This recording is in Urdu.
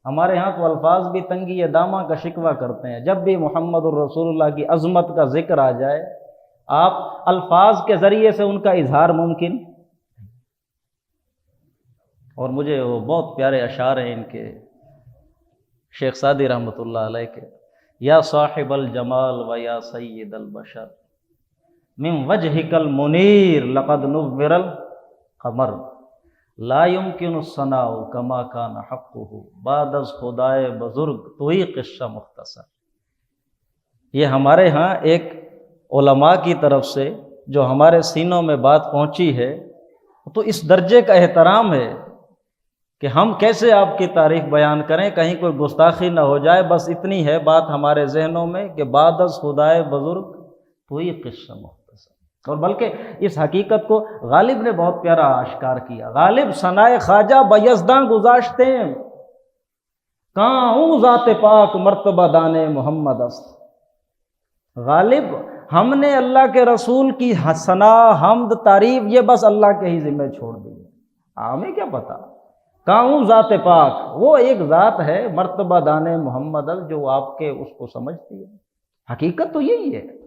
ہمارے ہاں تو الفاظ بھی تنگی دامہ کا شکوہ کرتے ہیں، جب بھی محمد الرسول اللہ کی عظمت کا ذکر آ جائے آپ الفاظ کے ذریعے سے ان کا اظہار ممکن۔ اور مجھے وہ بہت پیارے اشعار ہیں ان کے، شیخ سعدی رحمۃ اللہ علیہ کے، یا صاحب الجمال و یا سید البشر من وجهک المنیر لقد نور القمر لا يمكن الثناء كما كان حقه بعد از خدائے بزرگ تو ہی قصہ مختصر۔ یہ ہمارے ہاں ایک علماء کی طرف سے جو ہمارے سینوں میں بات پہنچی ہے، تو اس درجے کا احترام ہے کہ ہم کیسے آپ کی تعریف بیان کریں، کہیں کوئی گستاخی نہ ہو جائے، بس اتنی ہے بات ہمارے ذہنوں میں کہ بعد از خدائے بزرگ تو ہی قصہ مختصر۔ اور بلکہ اس حقیقت کو غالب نے بہت پیارا اشکار کیا، غالب ثنائے خواجہ بیزداں گذاشتے ہیں، کہاں ہوں ذات پاک مرتبہ دانے محمد است۔ غالب ہم نے اللہ کے رسول کی ثنا، حمد، تعریف یہ بس اللہ کے ہی ذمہ چھوڑ دی ہے، ہمیں کیا پتا۔ کہاں ہوں ذات پاک، وہ ایک ذات ہے مرتبہ دانے محمد است جو آپ کے اس کو سمجھتی ہے۔ حقیقت تو یہی ہے۔